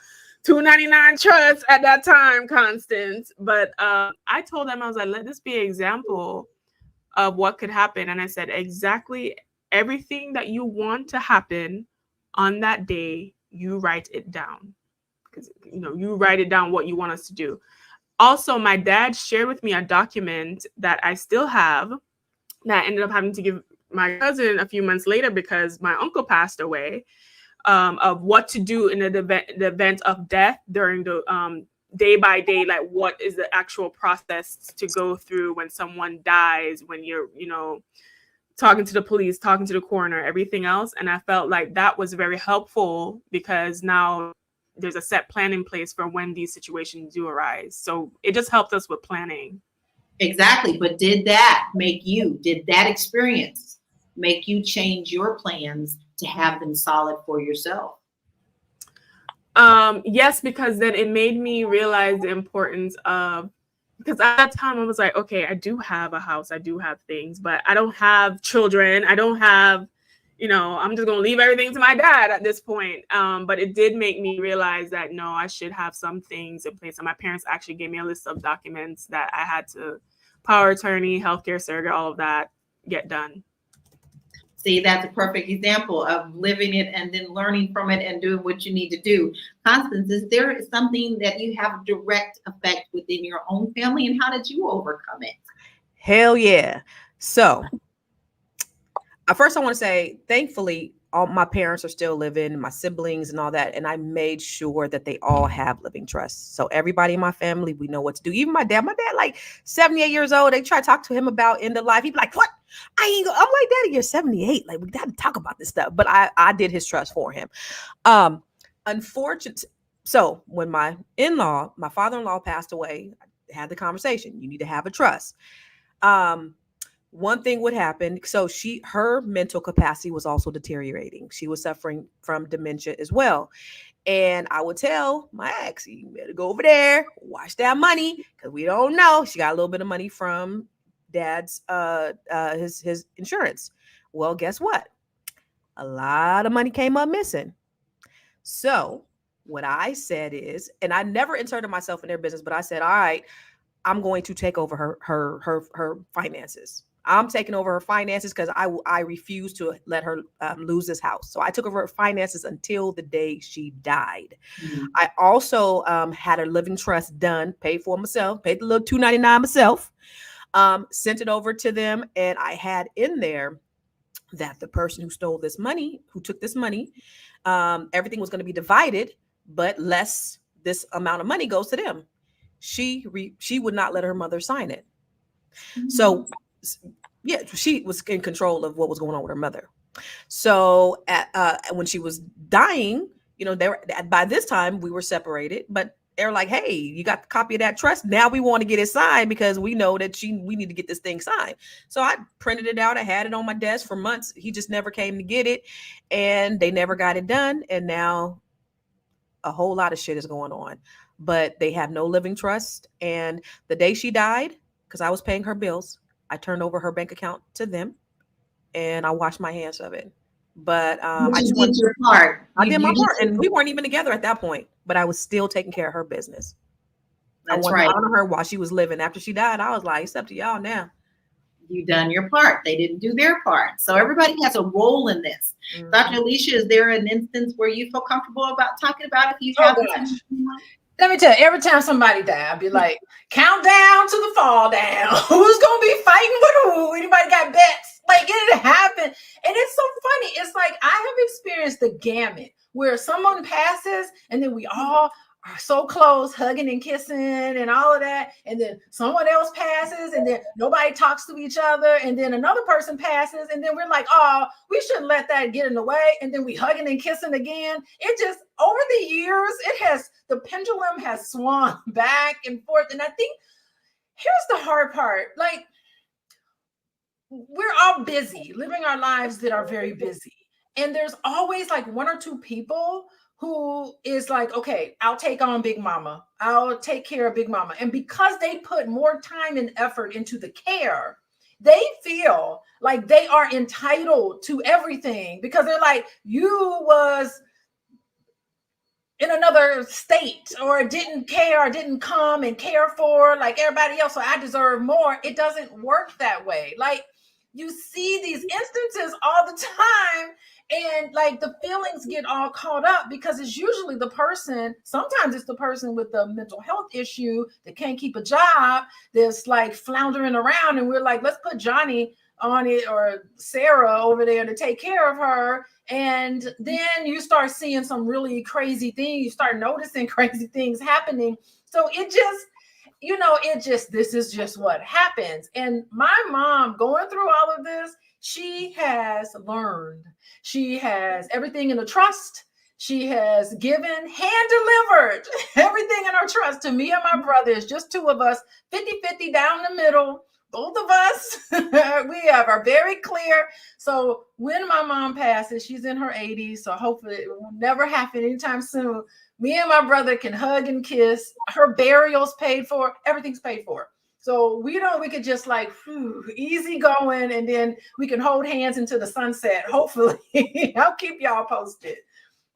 $2.99 trust at that time, Constance. But I told them, I was like, let this be an example of what could happen. And I said, exactly everything that you want to happen on that day, you write it down. Because, you write it down what you want us to do. Also, my dad shared with me a document that I still have that I ended up having to give my cousin a few months later because my uncle passed away, of what to do in the event of death during the day by day, like what is the actual process to go through when someone dies, when you're, talking to the police, talking to the coroner, everything else. And I felt like that was very helpful because now there's a set plan in place for when these situations do arise. So it just helped us with planning. Exactly. But did that experience make you change your plans to have them solid for yourself? Yes, because then it made me realize the importance of, because at that time I was like, okay, I do have a house, I do have things, but I don't have children. I don't have, I'm just going to leave everything to my dad at this point. But it did make me realize that, no, I should have some things in place. And my parents actually gave me a list of documents that I had to, power attorney, healthcare surrogate, all of that, get done. See, that's a perfect example of living it and then learning from it and doing what you need to do. Constance, is there something that you have a direct effect within your own family, and how did you overcome it? Hell yeah. So first I want to say, thankfully, all my parents are still living, my siblings and all that. And I made sure that they all have living trusts. So everybody in my family, we know what to do. Even my dad, like 78 years old, they try to talk to him about end of life. He'd be like, what? I'm like, Daddy, you're 78. Like, we got to talk about this stuff. But I did his trust for him. Unfortunately, so when my father-in-law passed away, I had the conversation. You need to have a trust. One thing would happen. So her mental capacity was also deteriorating. She was suffering from dementia as well. And I would tell my ex, you better go over there, watch that money, because we don't know. She got a little bit of money from Dad's his insurance. Well, guess what? A lot of money came up missing. So what I said is, and I never inserted myself in their business, but I said, all right, I'm going to take over her finances. I'm taking over her finances because I refuse to let her lose this house. So I took over her finances until the day she died. Mm-hmm. I also had her living trust done, paid for myself, paid the little $2.99 myself, sent it over to them. And I had in there that the person who stole this money, who took this money, everything was going to be divided, but less this amount of money goes to them. She would not let her mother sign it. Mm-hmm. So yeah, she was in control of what was going on with her mother. So when she was dying, by this time we were separated, but they're like, hey, you got the copy of that trust. Now we want to get it signed because we know that we need to get this thing signed. So I printed it out. I had it on my desk for months. He just never came to get it, and they never got it done. And now a whole lot of shit is going on. but they had no living trust. And the day she died, because I was paying her bills, I turned over her bank account to them, and I washed my hands of it. But But I you just did want your part. I did my You part, did and we weren't even together at that point. But I was still taking care of her business. I That's wanted right. to honor her while she was living. After she died, I was like, it's up to y'all now. You done your part. They didn't do their part. So everybody has a role in this. Mhm. Dr. Alicia, is there an instance where you feel comfortable about talking about if you Oh, have this? gosh. Let me tell you, every time somebody die, I'll be like, count down to the fall down. Who's gonna be fighting with who? Anybody got bets? Like, it happened. And it's so funny. It's like I have experienced the gamut where someone passes and then we all are so close, hugging and kissing and all of that. And then someone else passes and then nobody talks to each other. And then another person passes. And then we're like, oh, we shouldn't let that get in the way. And then we hugging and kissing again. It just, over the years, the pendulum has swung back and forth. And I think here's the hard part. Like, we're all busy living our lives that are very busy. And there's always like one or two people who is like, okay, I'll take on Big Mama. I'll take care of Big Mama. And because they put more time and effort into the care, they feel like they are entitled to everything because they're like, you was in another state or didn't care or didn't come and care for like everybody else, so I deserve more. It doesn't work that way. Like, you see these instances all the time, and like the feelings get all caught up because it's usually the person, sometimes it's the person with the mental health issue that can't keep a job, that's like floundering around, and we're like, let's put Johnny on it or Sarah over there to take care of her. And then you start seeing some really crazy things. You start noticing crazy things happening. So it just, this is just what happens. And my mom, going through all of this, she has learned. She has everything in a trust. She has given, hand delivered everything in her trust to me and my brothers, just two of us, 50-50 down the middle. Both of us, are very clear. So when my mom passes, she's in her 80s. So hopefully it will never happen anytime soon. Me and my brother can hug and kiss. Her burial's paid for. Everything's paid for. So we could just like, easy going. And then we can hold hands into the sunset. Hopefully. I'll keep y'all posted.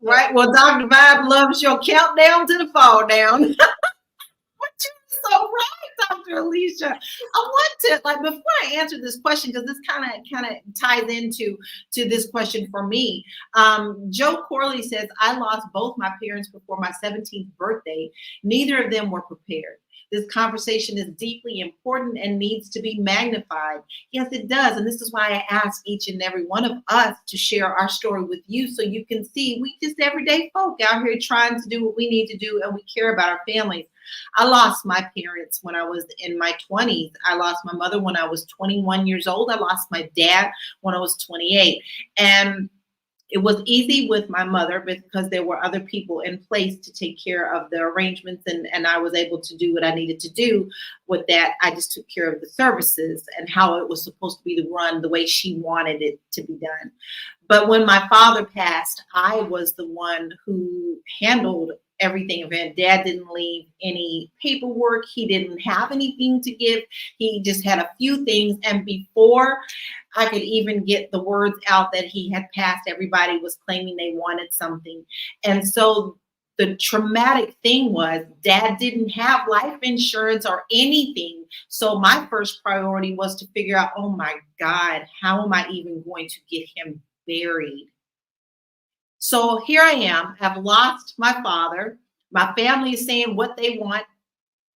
Right. Well, Dr. Vibe loves your countdown to the fall down. So right, Dr. Alicia. I want to, like, before I answer this question, because this kind of ties into this question for me. Joe Corley says, I lost both my parents before my 17th birthday. Neither of them were prepared. This conversation is deeply important and needs to be magnified. Yes, it does. And this is why I ask each and every one of us to share our story with you so you can see we just everyday folk out here trying to do what we need to do, and we care about our families. I lost my parents when I was in my 20s. I lost my mother when I was 21 years old. I lost my dad when I was 28. And it was easy with my mother because there were other people in place to take care of the arrangements, and I was able to do what I needed to do with that. I just took care of the services and how it was supposed to be run the way she wanted it to be done. But when my father passed, I was the one who handled everything of it. Dad didn't leave any paperwork. He didn't have anything to give. He just had a few things. And before I could even get the words out that he had passed, everybody was claiming they wanted something. And so the traumatic thing was Dad didn't have life insurance or anything. So my first priority was to figure out, oh my God, how am I even going to get him buried? So here I am. I've lost my father. My family is saying what they want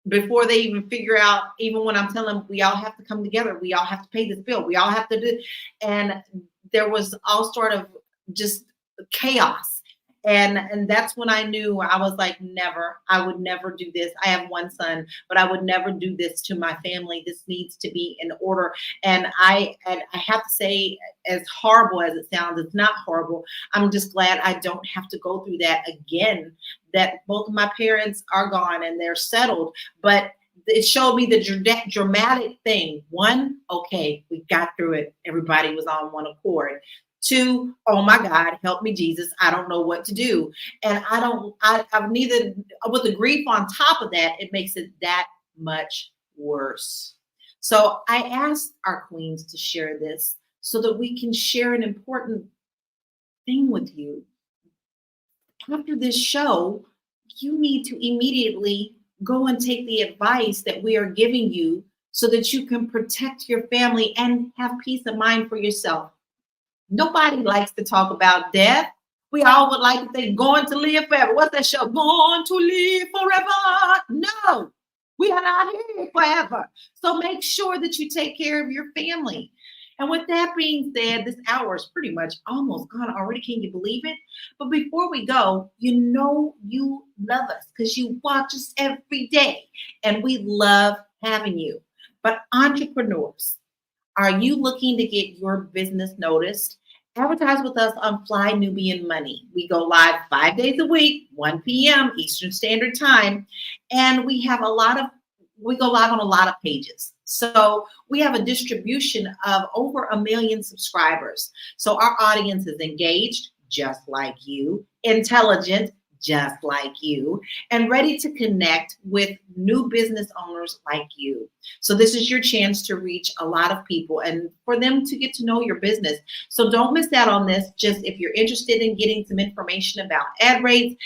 before they even figure out, even when I'm telling them we all have to come together, we all have to pay this bill, we all have to do. And there was all sort of just chaos. And that's when I knew. I was like, never, I would never do this. I have one son, but I would never do this to my family. This needs to be in order. And I have to say, as horrible as it sounds, it's not horrible. I'm just glad I don't have to go through that again, that both of my parents are gone and they're settled. But it showed me the dramatic thing. One, okay, we got through it. Everybody was on one accord. to, oh my God, help me, Jesus, I don't know what to do. And I've neither, with the grief on top of that, it makes it that much worse. So I asked our queens to share this so that we can share an important thing with you. After this show, you need to immediately go and take the advice that we are giving you so that you can protect your family and have peace of mind for yourself. Nobody likes to talk about death. We all would like to think going to live forever. What's that show? Going to live forever. No, we are not here forever. So make sure that you take care of your family. And with that being said, this hour is pretty much almost gone already. Can you believe it? But before we go, you know you love us because you watch us every day and we love having you. But entrepreneurs, are you looking to get your business noticed? Advertise with us on Fly Nubian Money. We go live 5 days a week, 1 p.m. Eastern Standard Time. And we go live on a lot of pages. So we have a distribution of over 1 million subscribers. So our audience is engaged, just like you, intelligent, just like you, and ready to connect with new business owners like you. So this is your chance to reach a lot of people and for them to get to know your business. So don't miss out on this. Just if you're interested in getting some information about ad rates,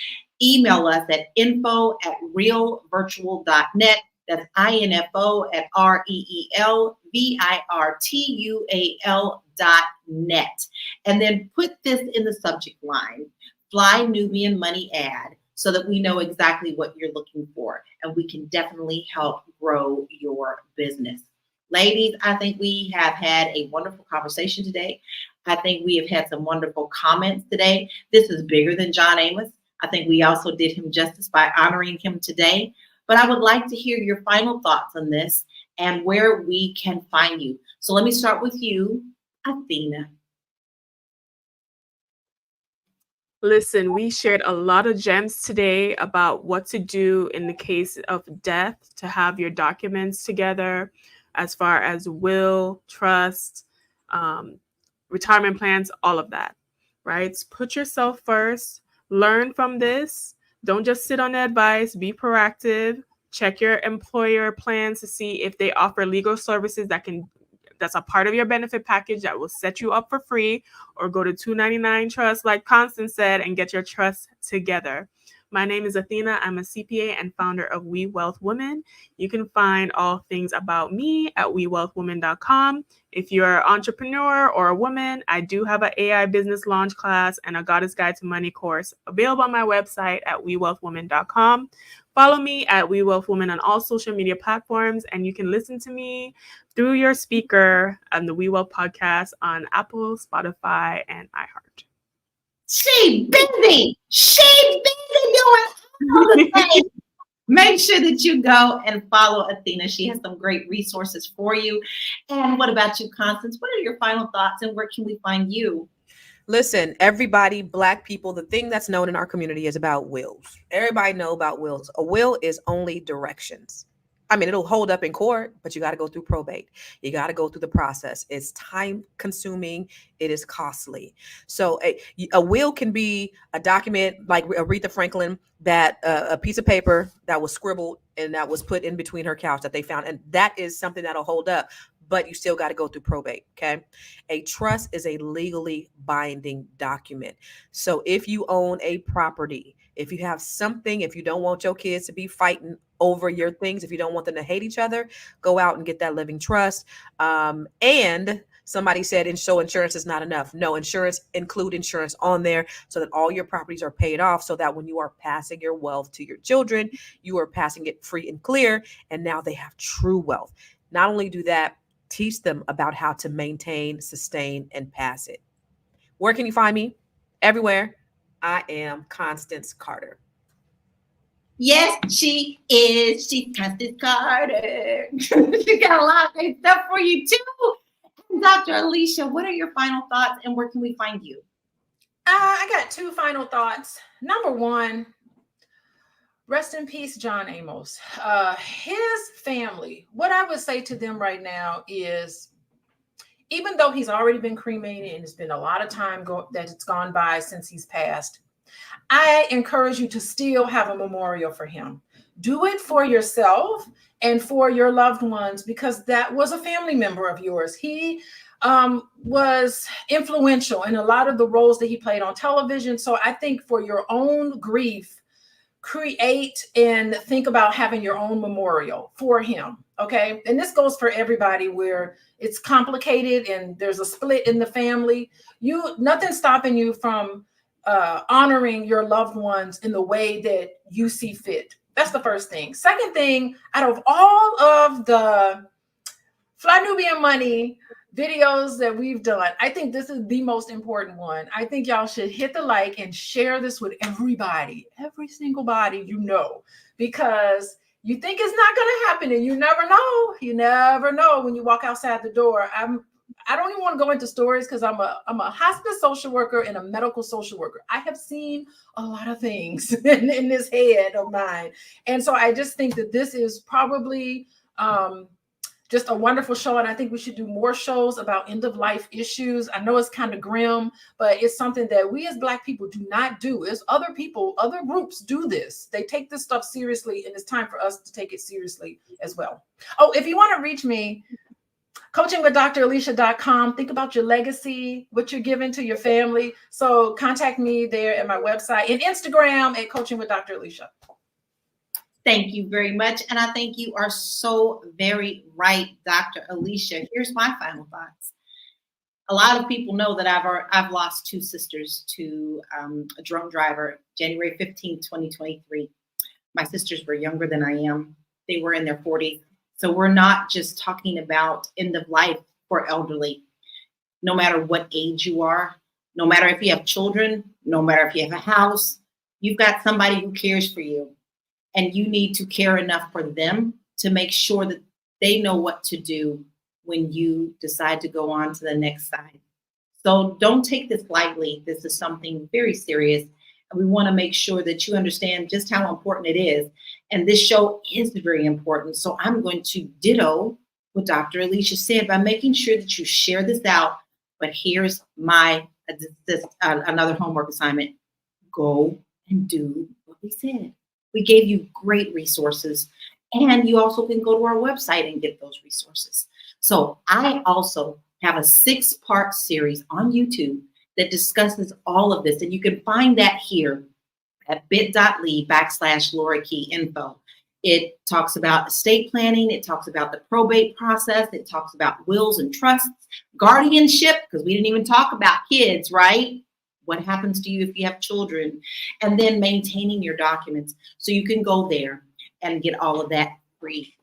email us at info@realvirtual.net. That's info@RELVIRTUAL.net. And then put this in the subject line, Fly Nubian Money ad, so that we know exactly what you're looking for and we can definitely help grow your business. Ladies, I think we have had a wonderful conversation today. I think we have had some wonderful comments today. This is bigger than John Amos. I think we also did him justice by honoring him today. But I would like to hear your final thoughts on this and where we can find you. So let me start with you, Athena. Listen, we shared a lot of gems today about what to do in the case of death, to have your documents together as far as will, trust, retirement plans, all of that, right? Put yourself first, learn from this. Don't just sit on the advice, be proactive, check your employer plans to see if they offer legal services that's a part of your benefit package that will set you up for free, or go to 299 Trust, like Constance said, and get your trust together. My name is Athena. I'm a CPA and founder of We Wealth Women. You can find all things about me at wewealthwomen.com. If you're an entrepreneur or a woman, I do have an AI business launch class and a Goddess Guide to Money course available on my website at wewealthwomen.com. Follow me at We Wealth Women on all social media platforms, and you can listen to me through your speaker on the We Wealth podcast on Apple, Spotify, and iHeart. She busy. She's busy doing all the things. Make sure that you go and follow Athena. She has some great resources for you. And what about you, Constance? What are your final thoughts and where can we find you? Listen, everybody, Black people, the thing that's known in our community is about wills. Everybody know about wills. A will is only directions. I mean, it'll hold up in court, but you got to go through probate. You got to go through the process. It's time consuming. It is costly. So a will can be a document like Aretha Franklin, that a piece of paper that was scribbled and that was put in between her couch that they found. And that is something that'll hold up, but you still got to go through probate. Okay. A trust is a legally binding document. So if you own a property, if you have something, if you don't want your kids to be fighting over your things, if you don't want them to hate each other, go out and get that living trust. And somebody said, and so insurance is not enough. No, include insurance on there so that all your properties are paid off, so that when you are passing your wealth to your children, you are passing it free and clear. And now they have true wealth. Not only do that, teach them about how to maintain, sustain, and pass it. Where can you find me? Everywhere. I am Constance Carter. Yes, she is. She's Constance Carter. She got a lot of great stuff for you too. Dr. Alicia, what are your final thoughts and where can we find you? I got two final thoughts. Number one, rest in peace, John Amos. His family, what I would say to them right now is, even though he's already been cremated and it's been a lot of time that it's gone by since he's passed, I encourage you to still have a memorial for him. Do it for yourself and for your loved ones, because that was a family member of yours. He was influential in a lot of the roles that he played on television. So I think for your own grief, create and think about having your own memorial for him. Okay. And this goes for everybody where it's complicated and there's a split in the family. Nothing's stopping you from honoring your loved ones in the way that you see fit. That's the first thing. Second thing, out of all of the Fly Nubian Money videos that we've done, I think this is the most important one. I think y'all should hit the like and share this with everybody, every single body you know, because you think it's not going to happen and you never know. You never know when you walk outside the door. I don't even want to go into stories because I'm a hospice social worker and a medical social worker. I have seen a lot of things in this head of mine. And so I just think that this is probably just a wonderful show. And I think we should do more shows about end of life issues. I know it's kind of grim, but it's something that we as Black people do not do. It's other people, other groups do this. They take this stuff seriously, and it's time for us to take it seriously as well. Oh, if you want to reach me, coachingwithdralicia.com. Think about your legacy, what you're giving to your family. So contact me there at my website and Instagram at Coaching with Dr. Alicia. Thank you very much. And I think you are so very right, Dr. Alicia. Here's my final thoughts. A lot of people know that I've lost two sisters to a drunk driver, January 15, 2023. My sisters were younger than I am. They were in their 40s. So we're not just talking about end of life for elderly. No matter what age you are, no matter if you have children, no matter if you have a house, you've got somebody who cares for you. And you need to care enough for them to make sure that they know what to do when you decide to go on to the next side. So don't take this lightly. This is something very serious. And we want to make sure that you understand just how important it is. And this show is very important. So I'm going to ditto what Dr. Alicia said by making sure that you share this out. But here's my another homework assignment. Go and do what we said. We gave you great resources, and you also can go to our website and get those resources. So I also have a 6-part series on YouTube that discusses all of this, and you can find that here at bit.ly/Laura Key Info. It talks about estate planning. It talks about the probate process. It talks about wills and trusts, guardianship, because we didn't even talk about kids, right? What happens to you if you have children, and then maintaining your documents. So you can go there and get all of that free.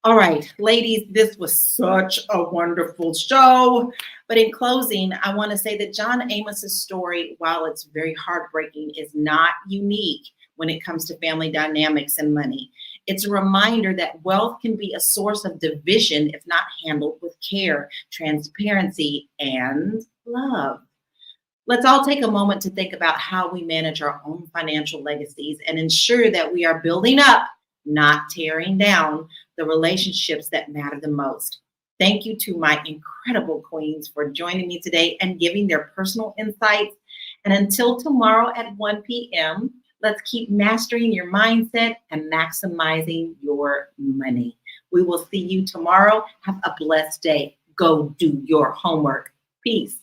All right, ladies, this was such a wonderful show. But in closing, I want to say that John Amos's story, while it's very heartbreaking, is not unique when it comes to family dynamics and money. It's a reminder that wealth can be a source of division if not handled with care, transparency, and love. Let's all take a moment to think about how we manage our own financial legacies and ensure that we are building up, not tearing down, the relationships that matter the most. Thank you to my incredible queens for joining me today and giving their personal insights. And until tomorrow at 1 p.m., let's keep mastering your mindset and maximizing your money. We will see you tomorrow. Have a blessed day. Go do your homework. Peace.